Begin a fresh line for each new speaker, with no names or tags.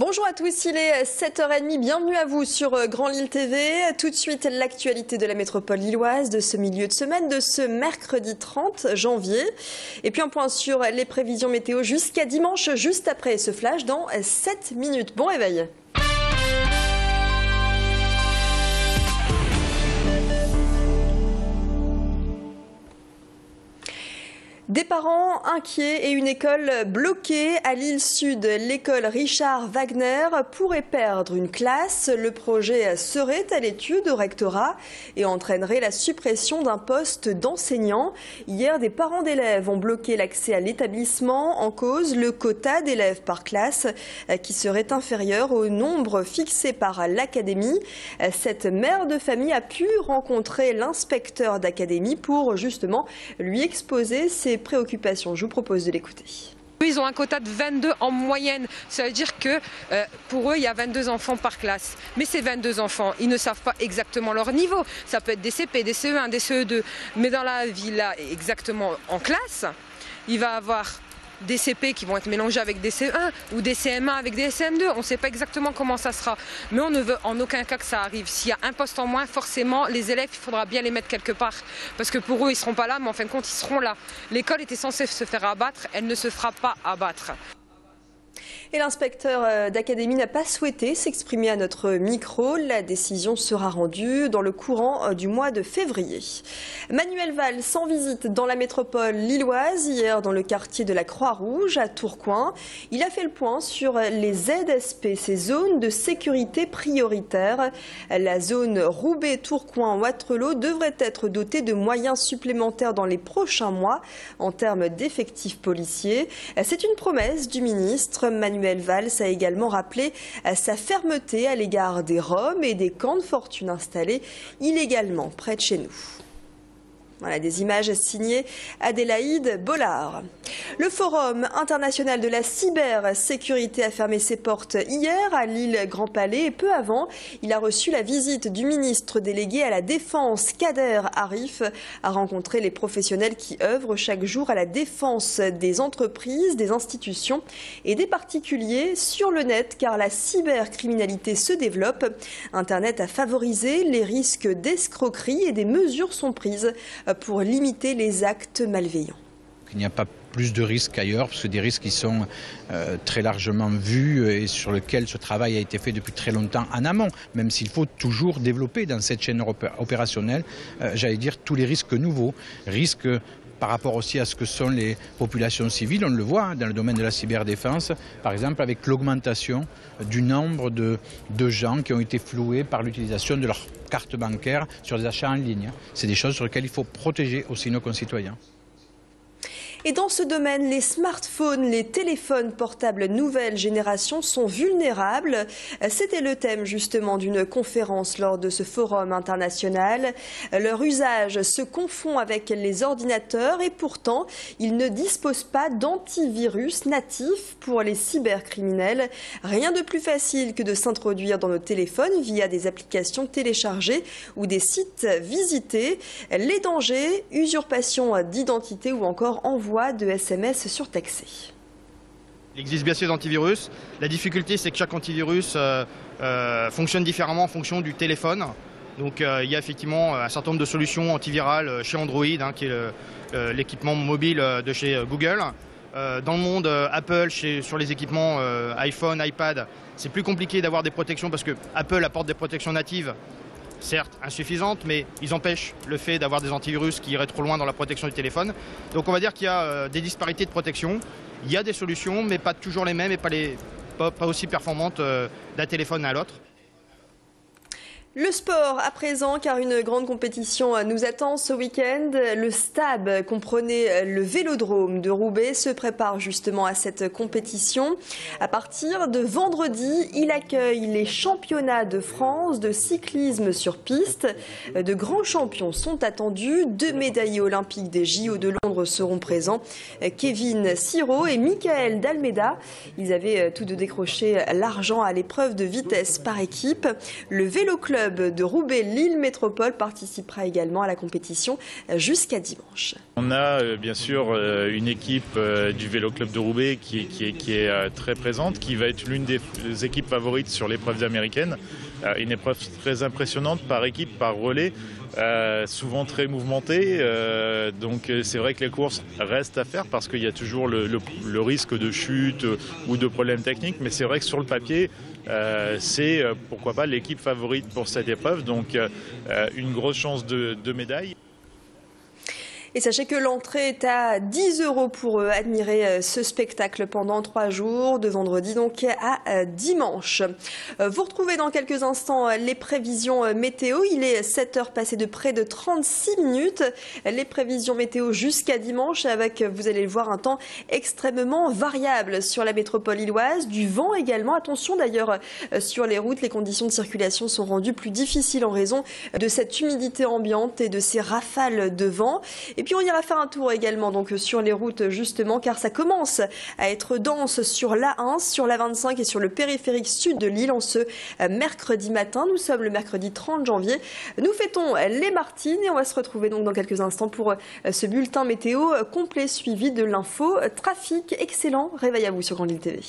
Bonjour à tous, il est 7h30, bienvenue à vous sur Grand Lille TV. Tout de suite, l'actualité de la métropole lilloise de ce milieu de semaine, de ce mercredi 30 janvier. Et puis un point sur les prévisions météo jusqu'à dimanche, juste après ce flash dans 7 minutes. Bon réveil. Des parents inquiets et une école bloquée à Lille Sud. L'école Richard Wagner pourrait perdre une classe. Le projet serait à l'étude au rectorat et entraînerait la suppression d'un poste d'enseignant. Hier, des parents d'élèves ont bloqué l'accès à l'établissement. En cause, le quota d'élèves par classe qui serait inférieur au nombre fixé par l'académie. Cette mère de famille a pu rencontrer l'inspecteur d'académie pour justement lui exposer ses préoccupations. Je vous propose de l'écouter.
Ils ont un quota de 22 en moyenne. Ça veut dire que pour eux, il y a 22 enfants par classe. Mais ces 22 enfants, ils ne savent pas exactement leur niveau. Ça peut être des CP, des CE1, des CE2. Mais dans la vie, là, exactement en classe, il va avoir des CP qui vont être mélangés avec des CE1 ou des CM1 avec des CM2. On ne sait pas exactement comment ça sera. Mais on ne veut en aucun cas que ça arrive. S'il y a un poste en moins, forcément, les élèves, il faudra bien les mettre quelque part. Parce que pour eux, ils ne seront pas là, mais en fin de compte, ils seront là. L'école était censée se faire abattre, elle ne se fera pas abattre.
Et l'inspecteur d'académie n'a pas souhaité s'exprimer à notre micro. La décision sera rendue dans le courant du mois de février. Manuel Valls en visite dans la métropole lilloise hier dans le quartier de la Croix-Rouge à Tourcoing. Il a fait le point sur les ZSP, ces zones de sécurité prioritaires. La zone Roubaix-Tourcoing-Wattrelos devrait être dotée de moyens supplémentaires dans les prochains mois en termes d'effectifs policiers. C'est une promesse du ministre. Manuel Valls a également rappelé sa fermeté à l'égard des Roms et des camps de fortune installés illégalement près de chez nous. Voilà des images signées Adélaïde Bollard. Le Forum international de la cybersécurité a fermé ses portes hier à Lille Grand Palais et peu avant, il a reçu la visite du ministre délégué à la Défense, Kader Arif, a rencontré les professionnels qui œuvrent chaque jour à la défense des entreprises, des institutions et des particuliers sur le net car la cybercriminalité se développe. Internet a favorisé les risques d'escroquerie et des mesures sont prises pour limiter les actes malveillants.
Il n'y a pas plus de risques ailleurs, parce que des risques qui sont très largement vus et sur lesquels ce travail a été fait depuis très longtemps en amont, même s'il faut toujours développer dans cette chaîne opérationnelle, j'allais dire, tous les risques nouveaux, risques par rapport aussi à ce que sont les populations civiles, on le voit dans le domaine de la cyberdéfense, par exemple avec l'augmentation du nombre de gens qui ont été floués par l'utilisation de leur carte bancaire sur des achats en ligne. C'est des choses sur lesquelles il faut protéger aussi nos concitoyens.
Et dans ce domaine, les smartphones, les téléphones portables nouvelle génération sont vulnérables. C'était le thème justement d'une conférence lors de ce forum international. Leur usage se confond avec les ordinateurs et pourtant, ils ne disposent pas d'antivirus natif pour les cybercriminels. Rien de plus facile que de s'introduire dans nos téléphones via des applications téléchargées ou des sites visités. Les dangers, usurpation d'identité ou encore envoi de SMS surtaxés.
Il existe bien sûr des antivirus. La difficulté, c'est que chaque antivirus fonctionne différemment en fonction du téléphone. Donc il y a effectivement un certain nombre de solutions antivirales chez Android, qui est l'équipement mobile de chez Google. Dans le monde Apple, sur les équipements iPhone, iPad, c'est plus compliqué d'avoir des protections parce que Apple apporte des protections natives, certes insuffisantes, mais ils empêchent le fait d'avoir des antivirus qui iraient trop loin dans la protection du téléphone. Donc on va dire qu'il y a des disparités de protection. Il y a des solutions, mais pas toujours les mêmes et pas aussi performantes d'un téléphone à l'autre.
Le sport à présent, car une grande compétition nous attend ce week-end. Le STAB comprenait le vélodrome de Roubaix, se prépare justement à cette compétition. À partir de vendredi, il accueille les championnats de France de cyclisme sur piste. De grands champions sont attendus. 2 médaillés olympiques des JO de Londres seront présents. Kevin Siro et Michael D'Almeida. Ils avaient tous deux décroché l'argent à l'épreuve de vitesse par équipe. Le Vélo Club club de Roubaix, Lille Métropole, participera également à la compétition jusqu'à dimanche.
On a bien sûr une équipe du Vélo Club de Roubaix qui est très présente, qui va être l'une des équipes favorites sur l'épreuve américaine. Une épreuve très impressionnante par équipe, par relais, souvent très mouvementée. Donc c'est vrai que les courses restent à faire parce qu'il y a toujours le risque de chute ou de problèmes techniques. Mais c'est vrai que sur le papier, c'est pourquoi pas l'équipe favorite pour cette épreuve. Donc une grosse chance de médaille.
Et sachez que l'entrée est à 10 € pour admirer ce spectacle pendant 3 jours, de vendredi donc à dimanche. Vous retrouvez dans quelques instants les prévisions météo. Il est 7 h passé de près de 36 minutes. Les prévisions météo jusqu'à dimanche avec, vous allez le voir, un temps extrêmement variable sur la métropole lilloise. Du vent également. Attention d'ailleurs sur les routes, les conditions de circulation sont rendues plus difficiles en raison de cette humidité ambiante et de ces rafales de vent. Et puis on ira faire un tour également donc sur les routes justement car ça commence à être dense sur l'A1, sur l'A25 et sur le périphérique sud de Lille en ce mercredi matin. Nous sommes le mercredi 30 janvier. Nous fêtons les Martines et on va se retrouver donc dans quelques instants pour ce bulletin météo complet suivi de l'info trafic. Excellent réveil à vous sur Grande Île TV.